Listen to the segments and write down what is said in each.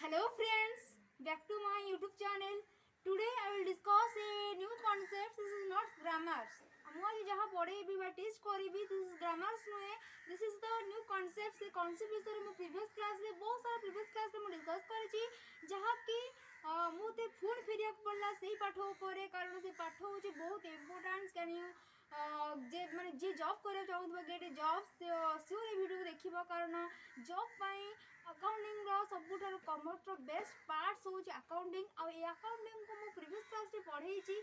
Hello friends, back to my YouTube channel. Today I will discuss a new concept. This is not grammars. ମୁଁ ଆଜି ଯାହା ପଢ଼େଇବି ବା teach କରିବି this is grammars ନୁହେଁ. This is the new concept. ସେ concept ବିଷୟରେ ମୁଁ previous classରେ ବହୁତ ସାରା previous classରେ ମୁଁ discuss କରିଛି ଯାହାକି ମୋତେ ପୁଣି ଫେରିବାକୁ ପଡ଼ିଲା ସେଇ ପାଠ ଉପରେ କାରଣ ସେ ପାଠ ହେଉଛି ବହୁତ ଇମ୍ପୋର୍ଟାଣ୍ଟ କ୍ୟାନ୍ ୟୁ जे माने जे जॉब करा चाहूँ गेट ए जॉब सियोर ये वीडियो देखिए कारण जॉब पाई अकाउंटिंग सबुठार कमर्स बेस्ट पार्ट्स हूँ अकाउंटिंग आकाउंटिंग को मुझे प्रीवियस क्लास पढ़ाई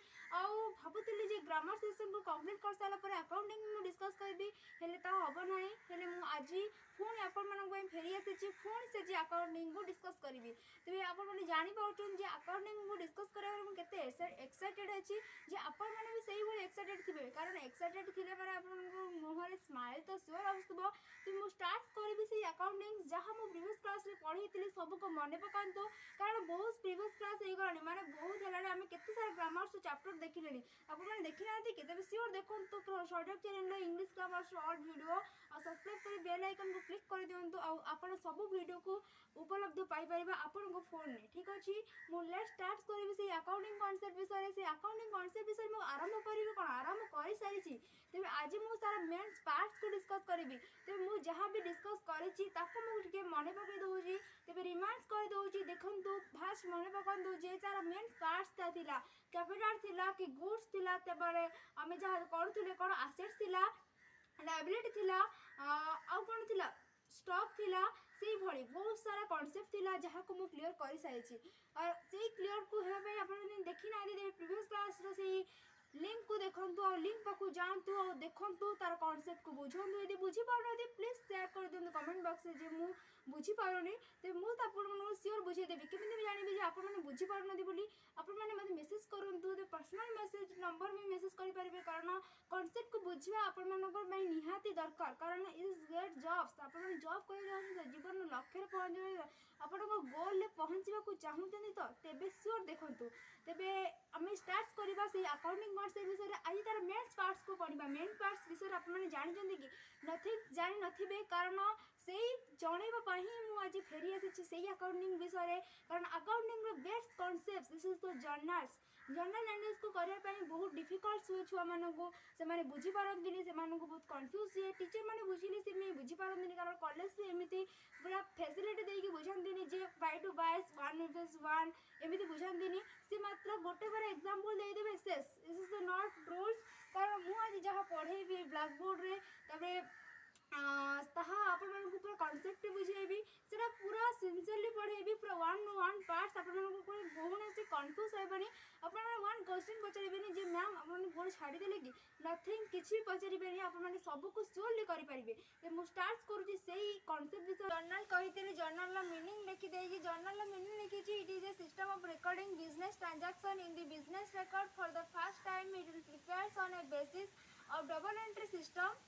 भावुली जे ग्रामर सेशन को कंप्लीट कर सारापर अकाउंटिंग मुझे डिस्कस करी हेल्ले हम ना आज पुणी आपण फेरी आसी पुणी से अकाउंटिंग को डिस्कस करी तेज आपने जापारे अकाउंटिंग को डिस्कस कराते एक्साइटेड अच्छी आपण मैंने भी सही भाई एक्साइटेड थे कारण एक्साइटेड थे मैंने आप मुहर स्माइल तो सियोर आसुव तो मुझे स्टार्ट करी से अकाउंटिंग जहाँ मुझे प्रीवियस क्लास पढ़ी सबको मन पकातु कारण बहुत प्रीवियस क्लास हो गलानी माने बहुत है आम केते सारा ग्रामर्स चैप्टर देखिले आपने देखी ना कि सियोर देखो short channel English grammars all video और सब्सक्राइब कर बेल आइकन को क्लिक कर दिंतु आपन सब वीडियो को उपलब्ध पाइपर आपण फोन में ठीक अच्छे मुझे स्टार्ट करी से अकाउंटिंग कॉन्सेप्ट विषय से अकाउंटिंग कॉन्सेप्ट विषय मुझे आरंभ करी कौन आरंभ कर सारी तेज आज मुझे सारा मेन पार्ट्स को डिस्कस करी तेज मुझे जहाँ भी डिस्कस करी मन पकई दूसरी तेज रिमाइंड कर दूसरी देखु फास्ट मन पकातु जे सारा मेन पार्ट्स था कैपिटल थिला कि गुड्स थिला तेबारे आम जहाँ करूँ कौन आसेट्स थिला लायबिलिटी थिला आउ कौन थिला स्टॉक थिला से भली बहुत सारा कॉन्सेप्ट थिला जहाँ को मुझे क्लीयर कर सारी और से क्लीयर को होगापी आप देखी ना प्रीवियस क्लास रो लिंक को देखु और लिंक पाक जातु और देखु तार कॉन्सेप्ट को बुझु यदि बुझीपार प्लीज शेयर कर दिखाँ कमेंट बॉक्स में मुझे बुझीपारे तो मुझे आपको सियोर बुझेदेवी केमी जानवी आपने बुझीपार आपने मत मेसेज करूँ तो पर्सनल मेसेज नंबर में मेसेज करेंगे कारण कॉन्सेप्ट को बुझा आपण निहाती दरकार कारण इज गेट जॉब्स आप जॉब कर जीवन लक्ष्य पहुँचे आपण गोल पहुँचा चाहते तो तेज सियोर देखु तेरे आम स्टार्ट करवा से अकाउंटिंग से विषय आज तार मेन्स पार्ट्स को पढ़ा मेन पार्ट्स विषय आपने जानते कि नथिंग जानी नथिबे कारण से जनवाई मुझे आज फेरी आसी से अकाउंटिंग विषय कारण accounting best concept this is the journals journal language को करने बहुत डिफिकल्ट हुए छुआ मानू से बुझीपारती से बहुत कन्फ्यूज हुए टीचर मैंने बुझिले से बुझीपारती कारण कॉलेज से एमती पूरा फैसिलिटी देकी बुझाती जे बाय टू बायस 1 एमती बुझाती सी मात्र गोटे बार एग्जांपल देदेवे शेष this is the not rules कारण मुझे आज जहाँ पढ़ेबी ब्लैक बोर्ड रे तबे आपको पूरा कॉन्सेप्ट बुझेबी से पूरा सिंसियरली पढ़ेबी पूरा 1 पार्ट्स आपको कौन से कन्फ्यूज होबनी आपने 1 क्वेश्चन पचारे जे मैम आपने बोर्ड छाड़ीदे कि नथिंग किसी भी पचारे आपने सबको सियोरली करेंगे मुझे स्टार्ट करुँची से कॉन्सेप्ट विषय जर्नल कही जर्नल मीनिंग लिखिदे जर्नल मीनिंग लिखी it is a system of recording business transaction in the business record for the first time it will prepares on a basis of double entry system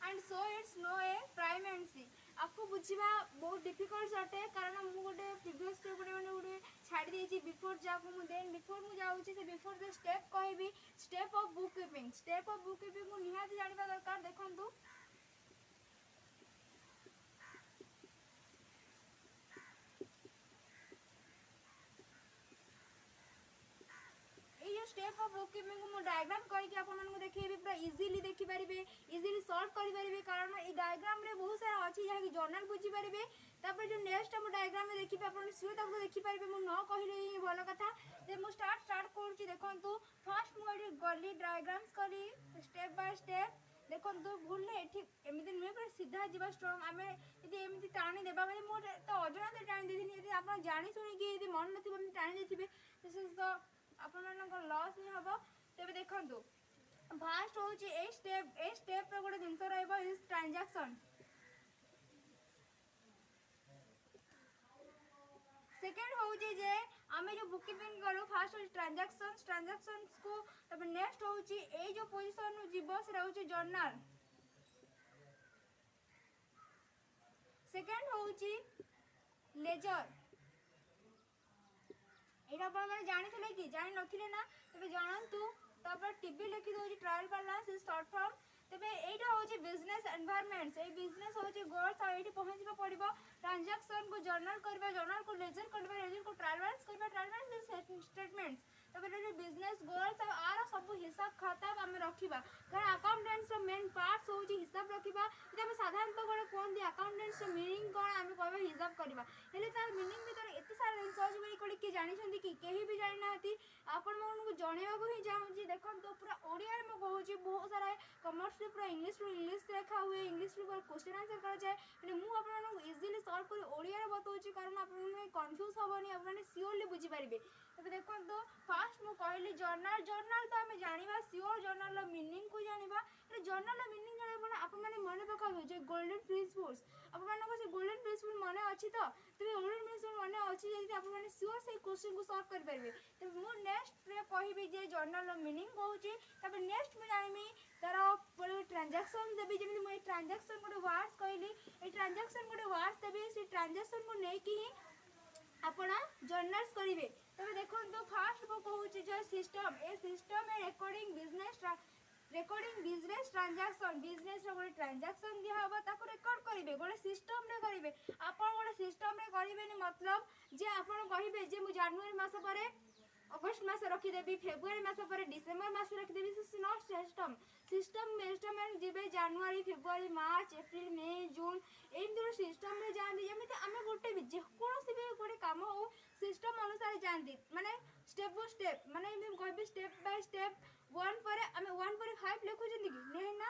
and so it's no a prime and सी आपको बुझा बहुत difficult अटे कारण मुझे गोटे previous step गोटे छाड़ी देती बिफोर जाको देन बिफोर मुझे जाऊँगी से बिफोर द स्टेप कहि स्टेप ऑफ बुक कीपिंग को निहाती जानवा दरकार देखु ये स्टेप ऑफ बुक कीपिंग को डायग्राम करके आपको देखिए पूरा इजीली देखिपारे इजीली सॉल्व करेंगे कारण ये डायग्राम रे बहुत सारा अच्छी जहाँ कि जर्नल बुझीपारे तापर जो नेक्स्ट हम डायग्राम में देखिए आप सीओ देखिपारे मुझे न कहले भल कथा मुझे स्टार्ट करुँची देखु फास्ट मुझे गली डायग्राम्स करी स्टेप बाय स्टेप देखो भूल ये एमती नुहे पूरा सीधा जावा स्ट्रंग आम एमती टाणी देवा मुझे तो अजनते टाणी देती आप जाणी शुणी मन न टाणी दे दिस इज द आपण लॉस ही हम तेज देखु फास्ट हूँ ए स्टेप गोटे जिनस रज ट्रांजैक्शन सेकेंड हूँ जे आम जो बुक कीपिंग करूँ फास्ट हूँ ट्रांजैक्शन को तब नेक्स्ट हूँ ये जो पोजिशन जीव से हूँ जर्नल सेकेंड हूँ लेजर ये आपने जानी कि जानी ना तेज जानतु टीवी लिखी दूसरी trial balance is short form तेबे एटा होची बिजनेस एनवायरनमेंट ए बिजनेस होची गोल्स आ एटी पहुंचबा पड़िबो ट्रांजैक्शन को जर्नल करबा जर्नल को लेजर करबा लेजर को ट्रायल बैलेंस करबा ट्रायल बैलेंस स्टेटमेंट्स तबे बिजनेस गोल्स आर सब हिसाब खाता हम रखिबा कारण अकाउंटेंट्स मेन पार्ट्स होची हिसाब रखिबा जे हम साधारणतः गोटे कोन अकाउंटेंट्स मीनिंग कोन हम कहबा हिसाब करबा हेले तार मीनिंग भीतर एते सारा रिसर्च बई कोली के जानि छथि कि केही भी जानि नाथि आपण मन को जणेबा को ही चाहूची देखन तो पूरा ओडिया में कहूची बहुत सारा कॉमर्स पूरा इंग्लिश लिखा हुए इंग्लिश पूरा क्वेश्चन आंसर करा जाए माने मु आपण इजीली सॉल्व कर ओडिया रे बताउची कारण आपण कंफ्यूज होबनी आपण सियोरली बुझी पारिबे तबे देखन तो फास्ट मु कहली जर्नल जर्नल तो हमें जानिबा सियोर जर्नल रो मीनिंग को जानिबा ए जर्नल रो मीनिंग जाने पण आपण माने मने पकाबो जे गोल्डन प्रिंसिपल्स आपण माने को से गोल्डन प्रिंसिपल मने अछि तो तबे गोल्डन प्रिंसिपल मने अछि जे आपण माने सियोर से क्वेश्चन को सॉल्व कर पारिबे तबे मु नेक्स्ट रे कहबी जे जर्नल रो मीनिंग कहूची तबे नेक्स्ट मु जानिमी तार पर ट्रांजैक्शन देबी जेमि मु ट्रांजैक्शन गोटे वर्ड्स कहली ए ट्रांजैक्शन गोटे वर्ड्स देबी से ट्रांजैक्शन को नै कि आपण जर्नल्स करिवे तबे देखन तो फास्ट को कहूची जे सिस्टम ए सिस्टम ए रेकॉर्डिंग बिजनेस ट्रांजैक्शन बिजनेस रो गोटे ट्रांजैक्शन दिया हबा ताको रेकॉर्ड करिवे गोटे सिस्टम रे करिवे आपण गोटे सिस्टम रे करिवेनी मतलब जे आपण कहिबे जे मु जनवरी मास परे अगस्त मास रखी देबी फेब्रुआरी मास परे डिसेंबर मास रखी देबी this is not system system measurement जेबे जनवरी फेब्रुआरी मार्च अप्रैल मई जून एम सिस्टम रे जांदी जेमिति हमें गोटे भी जे कोनोसी भी गोटे काम हो सिस्टम अनुसार जांदी माने स्टेप बाय स्टेप माने हम कहबी स्टेप बाय स्टेप 1 पर हमें 1 पर 5 लिखु जंदी कि नहीं ना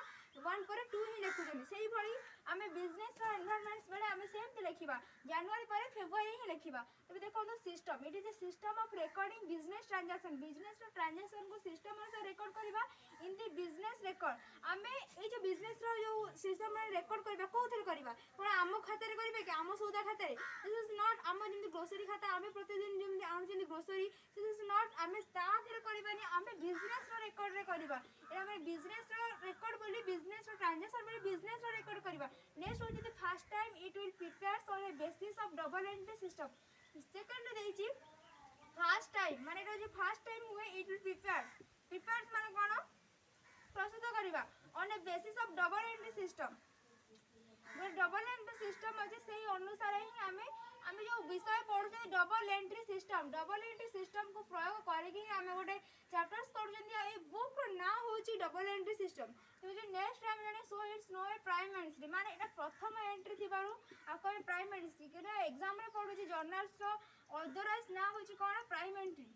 1 पर 2 ही लिखु जंदी सेही भली हमें बिजनेस रो एनवायरनमेंट्स बेले हमें सेम लिखिबा जनवरी पर फेब्रुआरी ही लिखिबा तबे देखो तो system it is a system of recording business रो ट्रांजैक्शन को सिस्टम अनुसार रिकॉर्ड करबा इन द बिजनेस रिकॉर्ड हमें ए जो बिजनेस रो जो सिस्टम में रिकॉर्ड करबा कोथरे करबा कोन आम खाता रे करबे कि आम सौदा खाता रे दिस इज नॉट आम जिंदे ग्रोसरी खाता हमें प्रतिदिन जिंदे आम जिंदे ग्रोसरी दिस इज नॉट हमें ताथरे करबानी हमें बिजनेस रो रिकॉर्ड रे करबा ए हमें बिजनेस रो रिकॉर्ड बोली बिजनेस रो ट्रांजैक्शन बोली बिजनेस रो रिकॉर्ड करबा नेक्स्ट होची the first time it will prepares on a basis of double entry system second देइची फर्स्ट टाइम माने जो फर्स्ट टाइम हुए इट विल प्रिपेयर्स माने कोन प्रस्तुत करबा on a basis of double entry system जो डबल एंट्री सिस्टम अछि सेही अनुसार ही हमें जो विषय पढुछे डबल एंट्री सिस्टम को प्रयोग करके हमें गोटे चैप्टर्स पढुछन ए बुक रो ना होची डबल एंट्री सिस्टम तो जो नेक्स्ट टाइम जाने so it's no a prime entry माने एटा प्रथम एंट्री थिबारु आको प्राइम एंट्री केना एग्जाम रे पढुछे जर्नल्स रो अदरवाइज ना होची कोन प्राइम एंट्री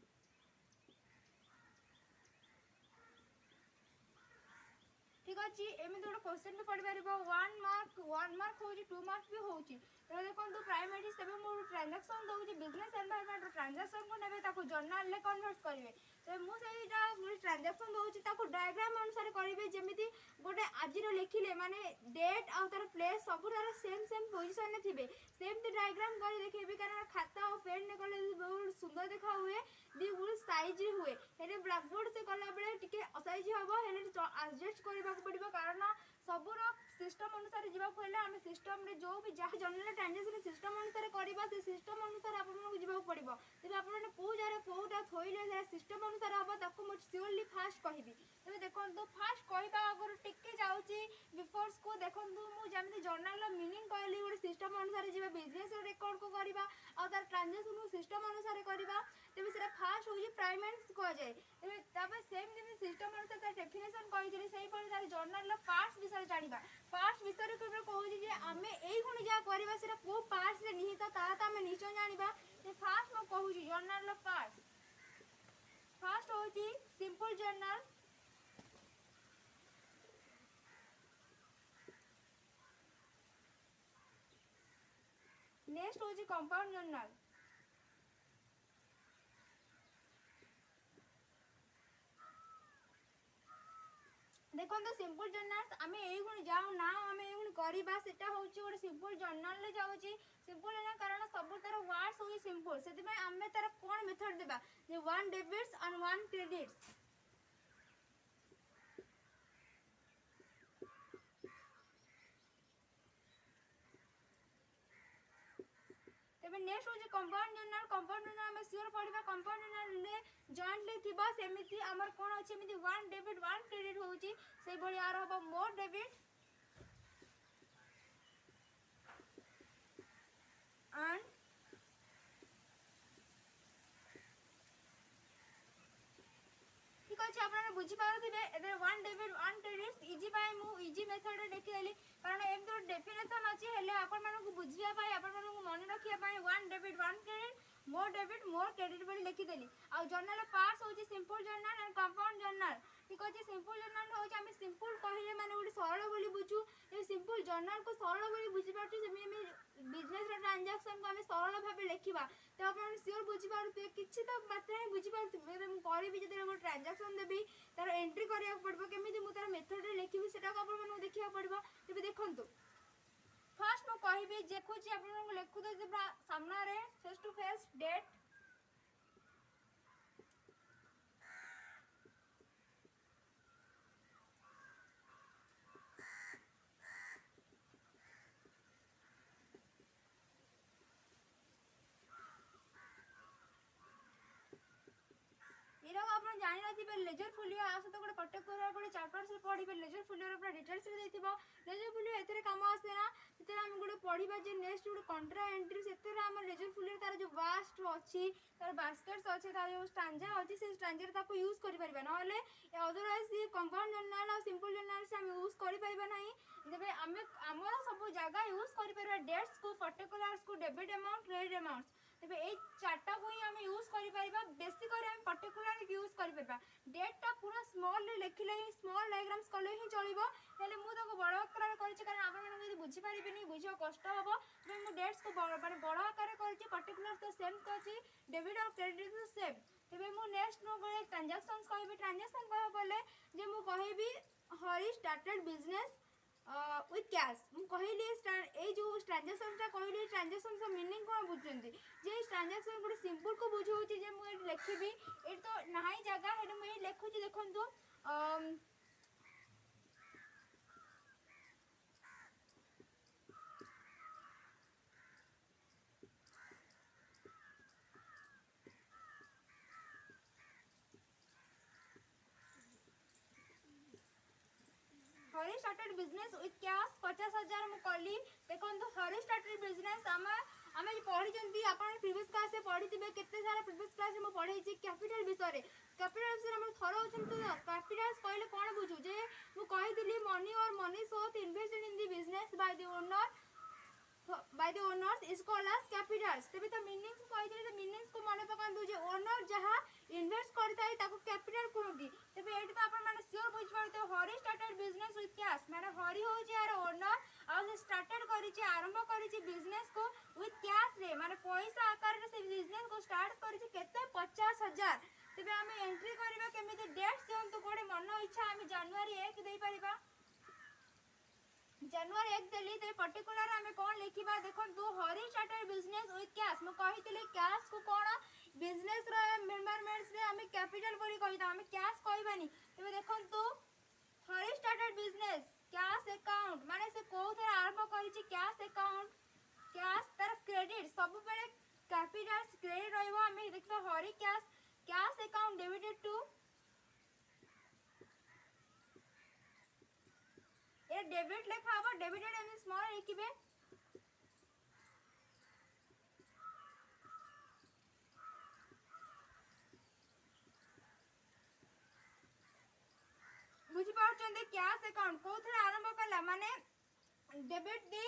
ठीक अछि एमे तो क्वेश्चन भी पढ़ परबो 1 मार्क होची 2 मार्क भी होची तो देखो तो प्राइमरी तबे मो ट्रांजैक्शन दउची बिजनेस एनवायरनमेंट ट्रांजैक्शन को नेबे ताको जर्नल ले कन्वर्ट करिवे तो मु सेटा ट्रांजैक्शन दउची ताको डायग्राम अनुसार करिवे जेमिति गोटे आजिरो लिखिले माने डेट आ तार प्लेस सब तार सेम पोजीशन ने थिबे सेम द डायग्राम करी देखेबे कारण खाता और पेन ने कले बहुत सुंदर देखा हुए दी गुड साइज हुए हेले ब्लैक बोर्ड से कला बेले टिके असाइज हबो हेले एडजस्ट करबा पड़िबो कारण सबुर सिस्टम अनुसार जीवा पहले हम सिस्टम रे जो भी जहाँ जनरल ट्रांजैक्शन सिस्टम अनुसार करबा से सिस्टम अनुसार आपन को जीवा पड़िबो तबे आपन को जारे कोटा थोइले से सिस्टम अनुसार हबो ताको मो श्योरली फास्ट कहबी तबे देखन तो फास्ट कहबा अगर टिके जाउची बिफोर्स को देखन तो मु जेमि जर्नल मीनिंग कहली गोटे सिस्टम अनुसार जीवा बिजनेस रिकॉर्ड को करबा और तार ट्रांजैक्शन को सिस्टम अनुसार करबा तबे सेरा फास्ट होई प्राइमेंट्स कह जाय तबे सेम जेमि सिस्टम अनुसार तार डेफिनेशन कहि दिले सेही पर तार जर्नल पार्ट्स विषय जानिबा पार्ट्स विषय के कहूची जे हमें एई गुण जा करबा सेरा को पार्ट्स रे निहित ता हमें निश्चय जानिबा जे फास्ट म कहूची जर्नल पार्ट्स फर्स्ट होची सिंपल जर्नल नेक्स्ट होची कंपाउंड जर्नल देखो तो सिंपल जर्नल्स हमें एई गुण जाऊ ना हमें एई गुण करबा सेटा होची गोटे सिंपल जर्नल ले जाउची सिंपल ना कारण सब तार वर्ड्स होई सिंपल सेति में हमें तार कोन मेथड देबा जे 1 डेबिट्स और 1 क्रेडिट्स तेज नेक्स्ट हूँ कंपाउंड जर्नल कंपाउंड जर्नल आम सियोर पढ़ा कंपाउंड जर्नल जॉइंटली थी सेमती आमर कौन अच्छे वन डेबिट वन क्रेडिट होची से भाई यार हम मोर डेबिट एंड ठीक अच्छे आप बुझीपारे ए one debit one credit easy easy method लिखिदेली कारण एमती डेफिनेशन अच्छी हेल्ले आपको बुझापी आपको मन रखापी one debit one credit more debit more credit बोली लिखिदेली आ जर्नल पार्ट्स होची simple journal and compound journal ठीक अच्छे सिंपल जर्नल होची आम सिंपल कहले माने गोटे सरल बोली बुझू ये सिंपल जर्नल को सरल बोली बुझी पार्टी सेमी बिजनेस ट्रांजैक्शन को आम सरल भाव लिखा तो आप सियोर बुझीपारे किसी तो मात्रा ही बुझीपारे करी जो ट्रांजैक्शन देवी तार एंट्री करा पड़ो केमी मुझे मेथड लिखी से देखा पड़ो तेज देखु फर्स्ट मु कहबी देखुची आप लिखु सामने फेस टू फेस डेट जानी ना लेजर फोलियो आ सहित गोटे पर्टिकुलर गोटे चैप्टर से पढ़े लेजर फोलियो पूरा डिटेल्स लेजर फोलियो एथे काम आसे ना से आम गोटे पढ़ा जे नेक्स्ट गोटे कंट्रा एंट्री से आम लेजर फोलियो तार जो वास्ट अच्छी तार बास्केट्स अच्छे तार जो स्टांजा अच्छी से स्टांजा यूज कर ना अदरवाइज कंपाउंड जर्नल और सिंपल जर्नल से आम यूज कर ना तेज आम आम सब जगह यूज कर डेट्स को पर्टिकुलर्स को डेबिट अमाउंट क्रेडिट अमाउंट तेज ये चार्टा को ही आम यूज कर बेसिकली आम पर्टिकुलर यूज कर डेटा पूरा स्मॉल लिखिले ही स्मॉल डायग्राम्स कले ही चलो हेल्ले मुझे बड़ आकार कर आप बुझीपारे बुझा कष्ट हम मुझे डेट्स को माने बड़ आकार कर पर्टिकुलर तो सेम अच्छी डेबिट और क्रेडिट सेम तेज मुझे नेक्स्ट मुझे ट्रांजैक्शन कह ट्रांजैक्शन कह बोले जे मुझे कहबी हरी स्टार्टेड बिजनेस विथ कैश मुझे कहली जो ट्रांजैक्शन कहली ट्रांजैक्शन मीनिंग कौन बुझे जे ट्रांजैक्शन गोटे सिंपल को बुझाऊँगी जे मुझे लिखी ये तो ना जगह है मुझे लिखुची देखु हरी स्टार्टेड बिजनेस विथ कैश 50,000 मुझे कली देखो हरी स्टार्टेड बिजनेस आम आम पढ़ी आप प्रीवियस क्लास से पढ़ी थे केते सारा प्रीवियस क्लास में पढ़ी कैपिटल विषय कैपिटल विषय थर कैपिटल्स कहले कौन बुझू जे मुझे मनी और मनी सोथ invested in the business by the owners is called as capitals तेज तो मीनिंग्स कही मीनिंग्स को मन पकातु जे ओनर जहाँ इन्वेस्ट करता है कैपिटल कहती तेज ये तो आप सियोर बुझे हरी स्टार्टेड बिजनेस विथ कैश माने हरी हूँ यार ओनर आ स्टार्टेड कर आरंभ कर बिजनेस को विथ कैश रे माने पैसा आकार से बिजनेस को स्टार्ट करते 50,000 तेज आम एंट्री करवा केमी डेट्स दिंतु गोटे मन इच्छा आम जनवरी 1 दे पारिबा जनवरी 1 देली तेज पर्टिकुलर आम कौन लिखा देखो हरी स्टार्टेड बिजनेस विथ कैश मुझे कही कैश को कौन बिजनेस मेम्बरमेंट्स रे आम कैपिटल बोली कही आम कैश कहबानी तेज देखो हरी स्टार्टेड बिजनेस कैश अकाउंट माने से कौ थे आरंभ कर कैश अकाउंट कैश तार क्रेडिट सब बेले कैपिटल्स क्रेडिट रही देखा हरी कैश अकाउंट डेबिटेड टू ये डेबिट लिखा हम डेबिटेड एम स्मॉल लिखे बुझीपार कैश अकाउंट कौ थे आरंभ कला माने डेबिट दी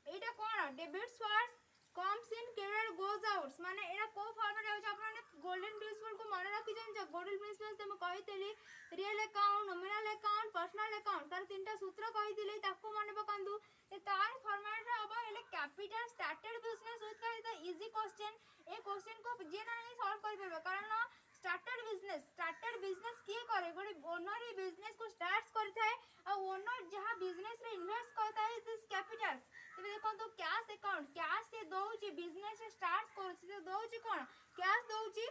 एटा कौन debits first comes in credit goes outs माने एटा को फॉर्मेट होछ आपन गोल्डन प्रिंसिपल को मन रखि जन गोल्डन प्रिंसिपल से म कहितली real account nominal account personal account तार तीनटा सूत्र कहितली ताको मन पकांदु ए तार फॉर्मेट रे अब एले कैपिटल स्टार्टेड बिजनेस विथ का इजी क्वेश्चन ए क्वेश्चन को जे ना सॉल्व कर परबे कारण स्टार्टेड बिजनेस किए करे गोटे ओनर ही बिजनेस को स्टार्ट करता है और ओनर जहाँ बिजनेस रे इन्वेस्ट करता है दिस कैपिटल्स तेज देखो तो कैश अकाउंट कैश से दौची बिजनेस स्टार्ट कर दौची कौन कैश दौची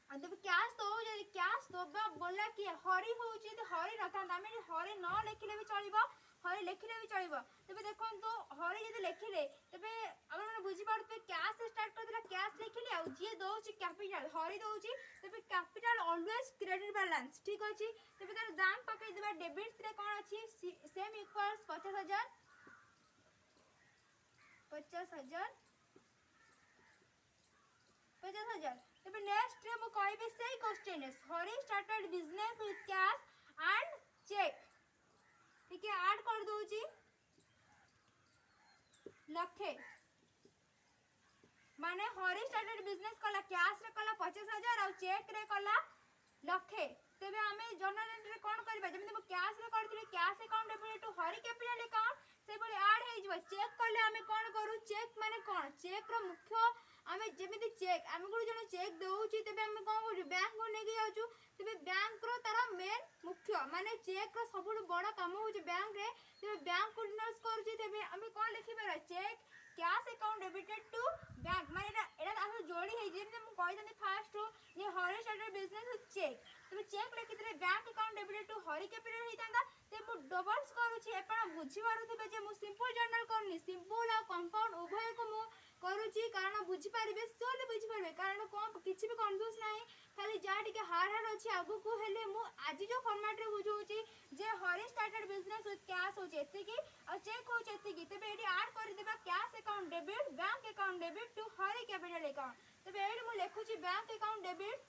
तब कैश दौ कैश दबा बोला कि हरी हूँ हरी रखा आम हरी न लिखले भी चलो हरी लिखले भी चलो तेज देखो तो हरी जो लिखिले तेज आप पारे कैश स्टार्ट कर कैश लिखिली आ जी दौर कैपिटल हरी दौर तेज कैपिटल ऑलवेज क्रेडिट बैलेंस ठीक अच्छे तेज तार दाम पकईदे डेबिट्स रे कौन अच्छी सेम इक्वल्स 50,000 तेज नेक्स्ट रे मु कहबी से question Hari started business with cash and cheque ठीक है ऐड कर दूची लखे माने हरी स्टार्टेड बिजनेस कला कैश रे कला 50,000 और चेक रे कला लखे तेबे आमे जर्नल एंट्री कोन करबा जेमि हम कैश रे करथिले cash account debit to Hari capital account से बोले ऐड हे जबा चेक करले आमे कोन करू चेक माने कोन चेक रो मुख्य आमे जेमिति चेक आमे गुड जने चेक देउची तेबे आमे कोन करू बैंक को नेगी जाउचू तेबे बैंक रो तारा मेन मुख्य माने चेक रो सबुड बड़ा काम होची बैंक रे तेबे बैंक कोऑर्डिनेट्स करूची तेबे आमे कोन लिखिबा cheque cash account debited to bank माने एटा आमे जोड़ी हे जेमि हम कहतनी फास्ट ये Hari started business with cheque तेबे चेक लिखितरे bank account debited to Hari capital हेतांदा ते मु डबल्स करूची एपण बुझी पारुथिबे जे मु सिंपल जर्नल करनी सिंपल आ कंपाउंड उभय को मु करूची कारण बुझी पारिबे सोले बुझी पारिबे कारण कोन किछि भी कंफ्यूज नाही खाली जा टिके हार हार अछि आगु को हेले मु आज जो फॉर्मेट रे बुझौची जे हरी स्टार्टेड बिजनेस विथ कैश होची एते की और चेक होची एते की तेबे एडी ऐड कर देबा cash account debit bank account debit to Hari capital account तेबे एडी मु लेखुची बैंक अकाउंट डेबिट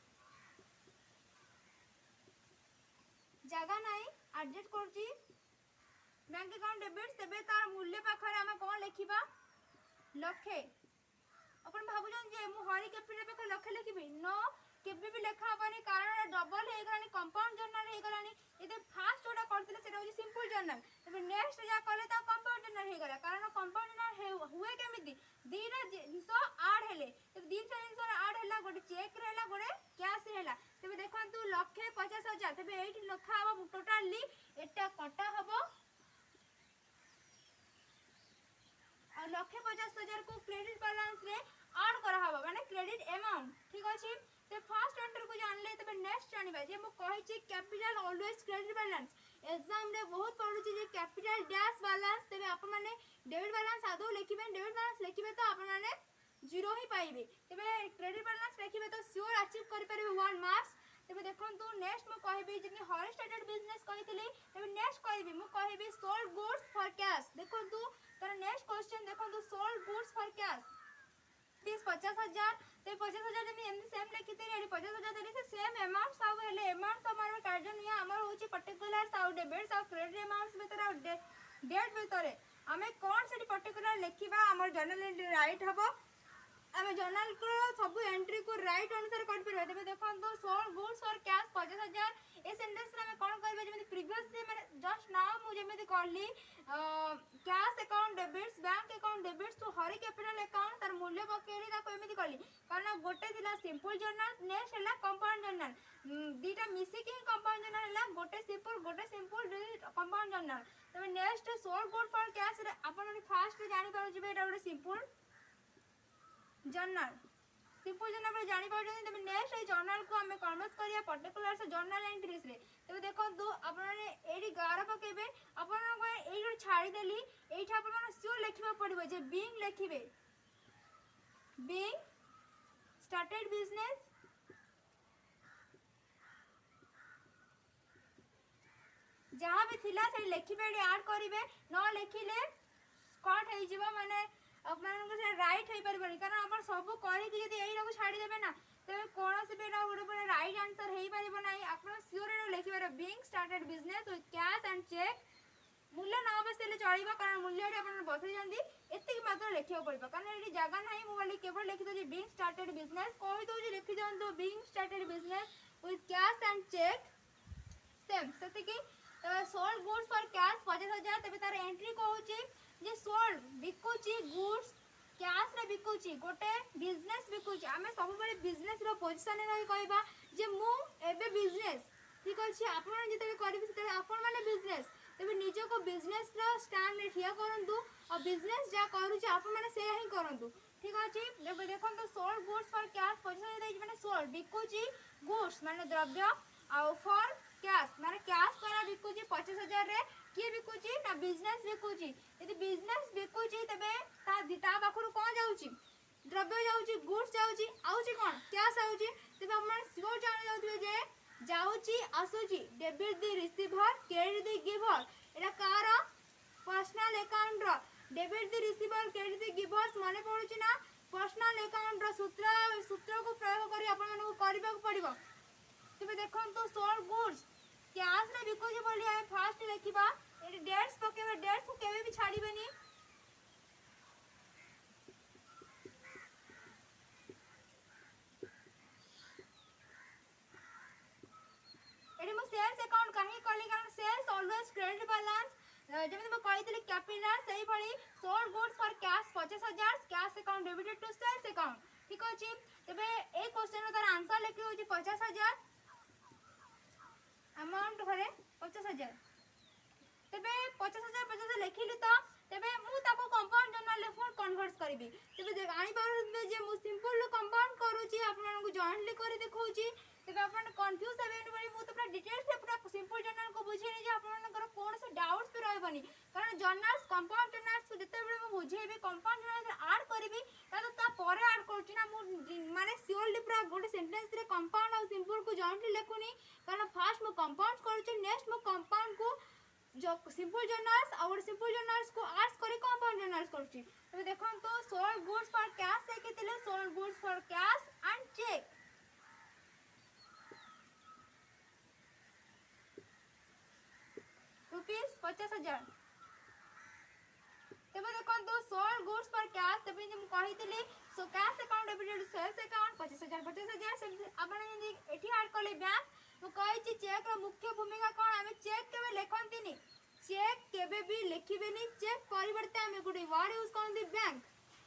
जगह नाही एडजस्ट करची बैंक अकाउंट डेबिट तेबे तार मूल्य पाखरे हम कोन लिखिबा लखे अपन भाबुजन जे मु हरी कैपिटल पाखरे लखे लिखिबी नो केबे भी लेखा हबनी कारण डबल हे गलानी कंपाउंड जर्नल हे गलानी एते फास्ट जोडा करथिले सेटा होची सिंपल जर्नल तबे नेक्स्ट जा करले ता कंपाउंड जर्नल हे गला कारण कंपाउंड जर्नल हुए केमिति दीरा जिंस ऐड हेले तबे दिन जिंस ऐड हैला गोटे चेक रहला गोटे कैश रहला तबे देखंतु लखे 50,000 तबे एठी लखा हबो टोटली एटा कटा हबो और लखे 50,000 को क्रेडिट बैलेंस रे ऐड करा हबो माने क्रेडिट अमाउंट ठीक अछि ते फर्स्ट एंटर को जानले तबे नेक्स्ट जानिबा जे मु कहि छी capital always credit balance exam रे बहुत पढु छी जे कैपिटल डैश बैलेंस तबे आपन माने डेबिट बैलेंस आदो लिखिबे डेबिट बैलेंस लिखिबे तो आपन माने जीरो ही पाइबे तबे क्रेडिट बैलेंस लिखिबे तो श्योर अचीव करि परिबे 1 मार्क्स तबे देखंतु नेक्स्ट मु कहबी जे हरी स्टार्टेड बिजनेस कहितली तबे नेक्स्ट कहबी मु कहबी सोल्ड गुड्स फॉर कैश देखंतु तर नेक्स्ट क्वेश्चन देखंतु सोल्ड गुड्स फॉर कैश 50,000 ते 50,000 जमी एमनी सेम लिखिते रे 50,000 देली से सेम अमाउंट सब हेले अमाउंट तो हमर कार्य निया हमर होची पर्टिकुलर साउ डेबिट साउ क्रेडिट अमाउंट्स भीतर डेट भीतर हमें कौन से पर्टिकुलर लिखिबा हमर जर्नल एंट्री राइट हबो हमें जर्नल को सब एंट्री को राइट अनुसार कर परबे तबे देखंतु sold goods for cash 50,000 a sentence रे हमें कोन करबे जेमे प्रीवियसली माने जस्ट नाउ मु जेमे कहली cash account debits bank account debits to Hari capital account तार मूल्य पकेली ताको एमिति कहली कारण गोटे थिला सिंपल जर्नल नेक्स्ट हला कंपाउंड जर्नल दीटा मिसी के कंपाउंड जर्नल हला गोटे सिंपल कंपाउंड जर्नल तबे next sold good for cash रे अपन फास्ट जानि पाउ जेबे एटा गोटे सिंपल जर्नल रे जानि पाउ जने तबे नेक्स्ट ए जर्नल को हमें कन्वर्ट करिया पर्टिकुलर से जर्नल एंट्रीज रे तबे देखंतु अपन ने एडी गारा पकेबे अपन को एडी छाड़ी देली एठा अपन मन श्योर लिखिबा पड़िबो जे बीइंग लिखिबे बीइंग स्टार्टेड बिजनेस जहाँ भी थिला से लिखिबे ऐड करिवे न लिखिले कट हे जिवो माने अपन को से राइट हे परबनी कारण अपन सब करि कि यदि एई रको छाडी देबे ना तबे कोन से बेटा गुड राइट आंसर हे परबो नाही अपन श्योर रे लिखिबे being started business with cash and cheque मूल्य न बसेले चलिबा कारण मूल्य रे अपन बसै जंदी एतिक मात्र लिखियो पड़बा कारण एडी जगह नाही मु वाली केवल लिखि दो जे बीइंग स्टार्टेड बिजनेस कोइ दो जे लिखि दंतो being started business with cash and cheque same सते की सोल्ड गुड्स फॉर कैश 50,000 तबे तार एंट्री को होची जे सोल्ड बिकुची गुड्स कैश रे बिकुची गोटे बिजनेस बिकुची हमें सब बेले बिजनेस रो पोजीशन रे कहबा जे मु एबे बिजनेस ठीक अछि आपन जते करबी तते आपन माने बिजनेस तबे निज को बिजनेस रो स्टैंड रे ठिया करंतु और बिजनेस जा करू छ आपन माने से ही करंतु ठीक अछि देखन तो सोल्ड गुड्स फॉर कैश 50,000 देई माने सोल्ड बिकुची गुड्स माने द्रव्य और फॉर कैश माने कैश करा बिकुची 50,000 रे के बिकुची ना बिजनेस बिकुची यदि बिजनेस बिकुची तबे ता पाखरु कोन जाउची द्रव्य जाऊँगी गुड्स जाऊँगी आउची कौन कैश आउची तेज आप सियोर जान जाऊे जे जाऊँगी आसूची debit the receiver credit the giver एटा कार पर्सनल अकाउंट रो debit the receiver credit the givers माने पड़ुची ना पर्सनल अकाउंट रो सूत्र को प्रयोग करी आपण मानू करबा पड़िबो तेज देखो सोल्ड गुड्स कैश रे बिकुची बोली हम फास्ट लिखिबा एटी डेट्स पकेबा डेट्स को केबे भी छाड़ीबेनी एटी मो सेल्स अकाउंट काहे कली कारण सेल्स ऑलवेज क्रेडिट बैलेंस जेमे मैं कहितली कैपिटल सही भली sold goods for cash 50000 cash account debited to sales account ठीक अछि तबे ए क्वेश्चन रो आंसर लिखि होची 50000 अमाउंट घरे 50000 तबे 50000 लिखिली तो तबे मु ताको कंपाउंड जर्नल ले फोन कन्वर्ट करबी तबे आनी पारबे जे मु सिंपल कंपाउंड करूची आपन को जॉइंटली करी देखौची तबे आपन कंफ्यूज हेबेनी बली मु तो पूरा डिटेल से पूरा सिंपल जर्नल को बुझेनी जे आपन को कोन से डाउट्स भी रहबनी कारण जर्नल्स कंपाउंड जर्नल्स जते बेले मु बुझेबी कंपाउंड जर्नल ऐड करबी ता परे ऐड करची ना मु माने सियोरली पूरा गोटे सेंटेंस रे कंपाउंड और सिंपल को जॉइंटली लेखुनी कारण फास्ट मु कंपाउंड करूची नेक्स्ट मु कंपाउंड को जो सिंपल जर्नल्स और सिंपल जर्नल्स को ऐड करी कंपाउंड जर्नल्स करची तो देखो तो सोल्ड गुड्स फॉर कैश से केतिले sold goods for cash and cheque rupees 50000 तबे देखो तो सोल्ड गुड्स फॉर कैश तबे जे कहितली so cash account debited sales account 50000 से आपण जे एठी ऐड करले बैंक मु कहि छी चेक रो मुख्य भूमिका कोन हमें चेक केबे लेखंतीनी चेक केबे भी लिखिबेनी चेक परिवर्ते हमें गुडी वर्ड यूज करन दी बैंक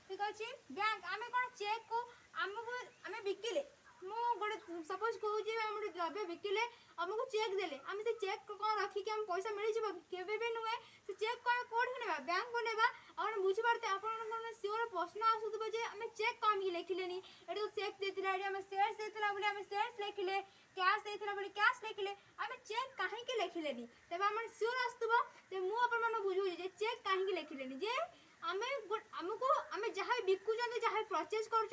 ठीक अछि बैंक हमें कोन चेक को हमें बिकिले मु गोटे सपोज कहू जे हम द्रव्य बिकिले हमको चेक देले हम से चेक को कोन रखी के हम पैसा मिली जब केबे भी नुए से चेक कोन कोड नेबा बैंक को नेबा और बुझी पारते आपण मन सियोर प्रश्न आसुतबे जे हमें चेक काम ही लिखिलेनी एटी तो चेक देतिला एटी हमें शेयर्स देतिला बोले हमें शेयर्स लिखिले कैश देतिला बोले कैश लिखिले हमें चेक काहे के लिखिलेनी तबे हम सियोर आसुतबो ते मु आपण मन बुझू जे चेक काहे के लिखिलेनी जे हमको आम जहाँ बिकुं जहाँ परचेज कर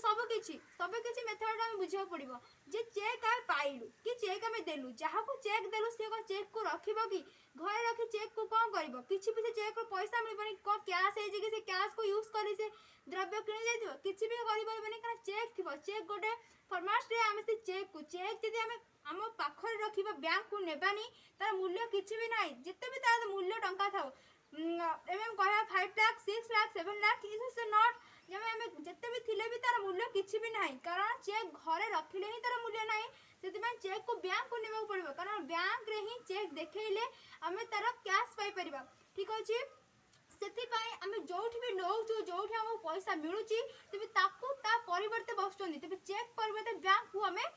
सब किसी मेथड आम बुझा पड़ो जे चेक आम पाइलु कि चेक आम देलु जहाँ को चेक देलु सी चेक को रखिब कि घर रखी चेक को कौन कर किसी भी से चेक पैसा मिलबनी कौन कैश है कि से कैश को यूज कर से द्रव्य किणी जाइए किसी भी करें क्या चेक थी चेक गोटे फॉर्मेट रे आम से चेक को चेक जब आम आम पाखे रखा बैंक को नेबानी तार मूल्य किसी भी ना जिते भी तार मूल्य टंका था कह 5 लाख 6 लाख 7 लाख इज नॉट जब आम जिते भी थिले भी तार मूल्य किसी भी ना कारण चेक घरे रखिले ही तार मूल्य ना से चेक को बैंक को नेबा पड़ो कारण बैंक रे ही चेक देखले आम तार कैश पाई परिबा ठीक अछि सेथिपाई आम जोठी भी नौचु जोठी हमको पैसा मिलुची तेबे ताकू ता परिवर्ते बसचंदी तेबे चेक परिवर्ते बैंक को हमें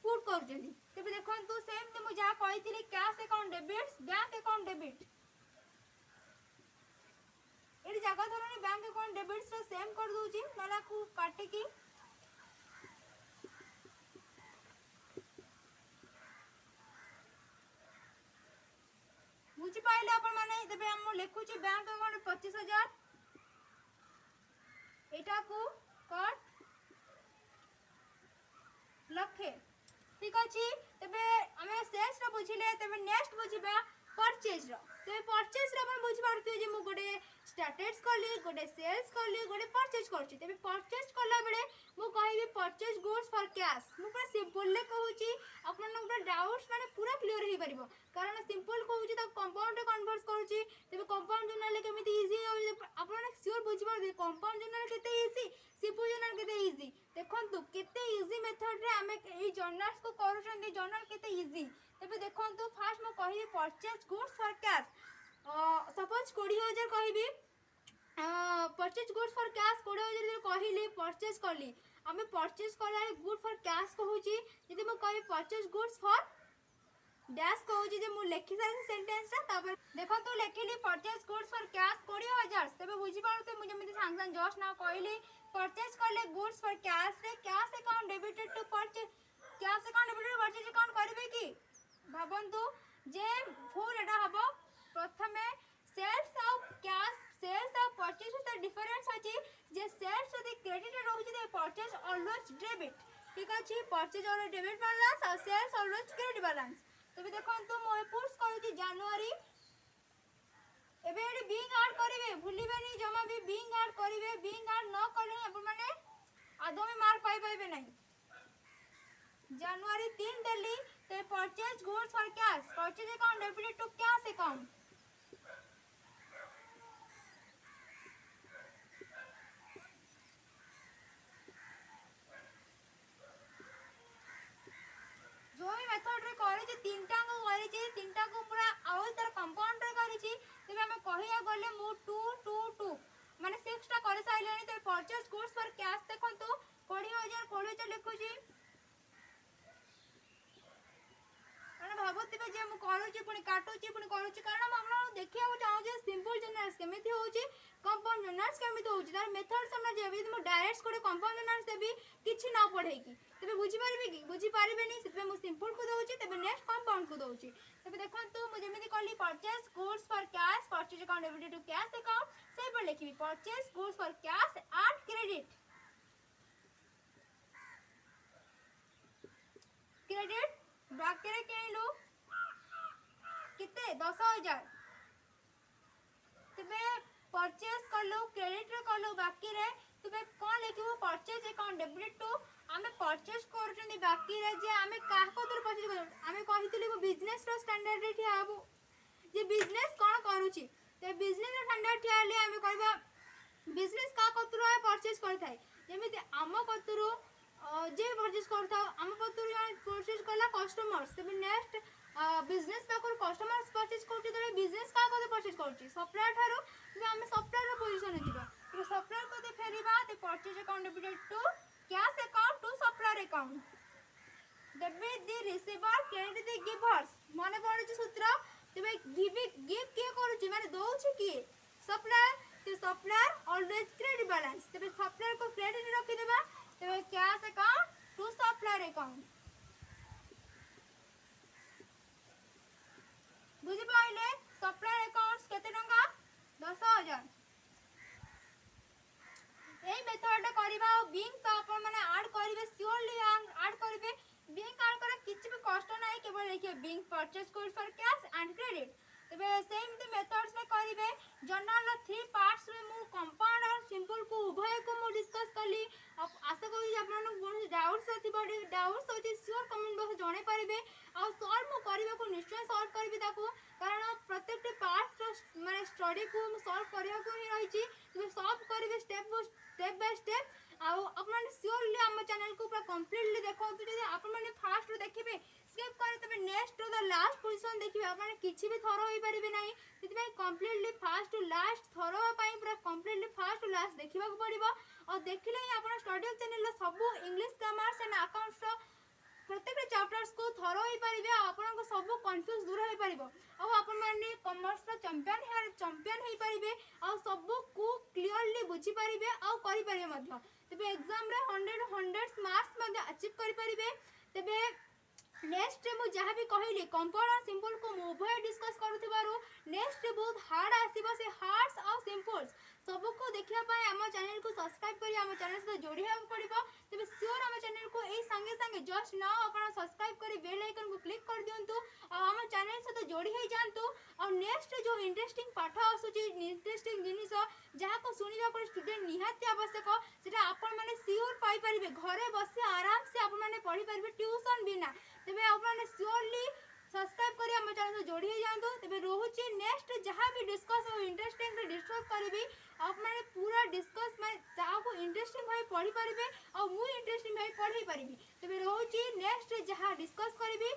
पुट करजंदी तेबे देखंतु सेम ते मु जहा कहितली cash account debits bank account debit एडी जगह धरनी बैंक अकाउंट डेबिट्स रे सेम कर दूची नला को काटे की बुझी पाइले अपन माने तबे हम लिखुची बैंक अकाउंट 25000 एटा को कट लखे ठीक अछि तबे हमें सेल्स रो बुझिले तबे नेक्स्ट बुझिबा परचेज रो तबे परचेज रो अपन बुझी पारते जे मु गोटे स्टार्टेड्स करली गोटे सेल्स करली गोटे परचेज करची तबे परचेज करला बेले मु कहिबी परचेज गुड्स फॉर कैश मु पूरा सिंपल ले कहूची अपन पूरा डाउट्स माने पूरा क्लियर हे परिबो कारण सिंपल कहूची त कंपाउंड रे कन्वर्ट करूची तबे कंपाउंड जर्नल केमिति इजी अपन श्योर बुझी पार कंपाउंड जर्नल केते इजी सिंपल जर्नल केते इजी देखंतु केते इजी मेथड रे हमें ए जर्नल्स को करूछन जर्नल केते इजी तबे देखंतु फास्ट मु कहिबी purchase goods for cash suppose 20000 कहिबी परचेज गुड्स फॉर कैश 20000 कहिली परचेज करली हमें परचेज करला गुड फॉर कैश कहूची यदि मैं कहि परचेज गुड्स फॉर डैश कहूची जे मु लिखि सारी सेंटेंस ता तबे देखो तो लिखिली परचेज गुड्स फॉर कैश 20000 तबे बुझी पारते मु जेमिति सांगसान जस्ट ना कहिली परचेज करले गुड्स फॉर कैश रे cash account debited to purchase cash account debited purchase account करबे की भाबंतु जे फुल एटा हबो प्रथमे sales of cash sales of purchase तो डिफरेंस अछि जे सेल्स जदि क्रेडिट रहउछि ते परचेज ऑलवेज डेबिट ठीक अछि परचेज ऑलवेज डेबिट बैलेंस और सेल्स ऑलवेज क्रेडिट बैलेंस तो भी देखंतु मो पुश करूछि जनवरी एबे एडी बिंग ऐड करिवे भूलिबेनी जमा भी बिंग ऐड करिवे बिंग ऐड न करले अपन माने आधो में मार्क पाई पाइबे नहीं जनवरी 3 दिल्ली ते purchase goods for cash purchase account debited to cash account जो भी मेथड रे करे जे तीनटा को करे जे तीनटा को पूरा आउ तर कंपाउंड रे करी छी तबे हम कहिया गले मु 2 2 2 माने 6 टा करे साइलेनी ते परचेज गुड्स फॉर कैश देखंतु 20000 लिखु छी माने भाबुतिबे जे मु करूची पुनी काटूची पुनी करूची कारण हम देखिया चाहू जे सिंपल जनरल्स केमिति होउची कंपाउंड जनरल्स केमिति होउची तार मेथड्स हम जे भी मु डायरेक्ट करे कंपाउंड जनरल्स देबी किछि ना पढ़े की तबे बुझी परबे की बुझी पारिबे नहीं सिर्फ मु सिंपल को दोउची तबे नेक्स्ट कंपाउंड को दोउची तबे देखंतु मु जेमिति कहली purchase goods for cash purchase account debited to cash account सही पर लिखबी purchase goods for cash and credit credit बाकी किणलु किते 10000 तबे परचेज करलु क्रेडिट रे करलु बाकी रे तबे कोन लिखबो परचेज अकाउंट डेबिटेड टू आमे परचेज करछनी बाकी रे जे आमे का को तर परचेज कर आमे कहितली को बिजनेस रो स्टैंडर्ड रे ठिया आबो जे बिजनेस कोन करूची ते बिजनेस रो स्टैंडर्ड ठिया ले आमे कहबा बिजनेस का कतरो परचेज करथाय जेमिति आम कतरो जे परचेज करता आम कतरो परचेज करला कस्टमर्स तबे नेक्स्ट बिजनेस पाकर कस्टमर्स परचेज करती तबे बिजनेस का को परचेज करची सप्लायर थारो तबे आमे सप्लायर रो पोजीशन जिबा तो सप्लायर को दे फेरिबा ते purchase account debited to cash account to supplier account debit the receiver credit the givers माने पड़ुची सूत्र तबे गिव के करूची माने दोउची की सप्लायर तो सप्लायर ऑलवेज क्रेडिट बैलेंस तबे सप्लायर को क्रेडिट रखि देबा तबे cash account to supplier account बुझी पाइले सप्लायर अकाउंट्स केते टंका 10000 एई मेथड करिबा बिंग तो अपन माने ऐड करिवे श्योरली ऐड करिवे बिंग ऐड करे किछि भी कष्ट नाही केवल लिखिए being purchase goods for cash and credit तबे सेम द मेथड्स में करिवे जनरल 3 पार्ट्स में मु कंपाउंड और सिंपल को उभय को मु डिस्कस कली अब आशा करी आपन कोन डाउट्स अथि बडी डाउट्स होची श्योर कमेंट बॉक्स जणे परिबे आ सॉल्व मु करिवे को निश्चय सॉल्व करबी ताको कारण प्रत्येक पार्ट्स माने स्टडी को मु सॉल्व करिया को ही रही छी तो सॉल्व करिवे स्टेप बाय स्टेप आउ अपन श्योरली हम चैनल को पूरा कंप्लीटली देखो तो अपन माने फास्ट देखिबे स्किप करे तबे next to the last position देखिबे अपन किछि भी थरो होई परिबे नाही तिबे completely fast to last through पई पूरा कंप्लीटली फास्ट टू लास्ट देखिबा को पड़िबो और देखिले ही अपन स्टडी चैनल लो सब इंग्लिश ग्रामर एंड अकाउंट्स प्रत्येक चैप्टर्स को थरो होई परिबे आपन को सब कंफ्यूज दूर होई परिबो और अपन माने कॉमर्स रो चैंपियन होई परिबे और सब को क्लियरली बुझी परिबे और करि परिबे मध्य तबे एग्जाम रे 100 मार्क्स मध्य अचीव करि परिबे तबे नेक्स्ट मु जहाँ भी कहली कंपाउंड और सिंपल को उभय डिस्कस करूथिबारु नेक्स्ट बहुत हार्ड आसीबो से हार्ड्स और सिंपल्स सब को देखिया पाए हम चैनल को सब्सक्राइब करी हम चैनल से जोड़ी हेब पड़िबो तबे श्योर हम चैनल को एई संगे संगे जस्ट नाउ अपन सब्सक्राइब करी बेल आइकन को क्लिक कर दियंतु और हम चैनल से जोड़ी हे जानतु और नेक्स्ट जो इंटरेस्टिंग पाठ आसुची इंटरेस्टिंग जिनिस जहाँ को सुनिबा को स्टूडेंट निहाती आवश्यक सेटा अपन माने श्योर पाई परिबे घरे बसी आराम से अपन माने पढ़ी परिबे ट्यूशन बिना तबे अपन श्योरली सब्सक्राइब करी हम चैनल से जोड़ी जांतु तबे रोहुची नेक्स्ट जहाँ भी डिस्कस और इंटरेस्टिंग रे डिस्कस करबी आप माने पूरा डिस्कस माने ता को इंटरेस्टिंग भाई पढ़ी परिबे और मु इंटरेस्टिंग भाई पढ़ी परिबी तबे रोहुची नेक्स्ट जहाँ डिस्कस करबी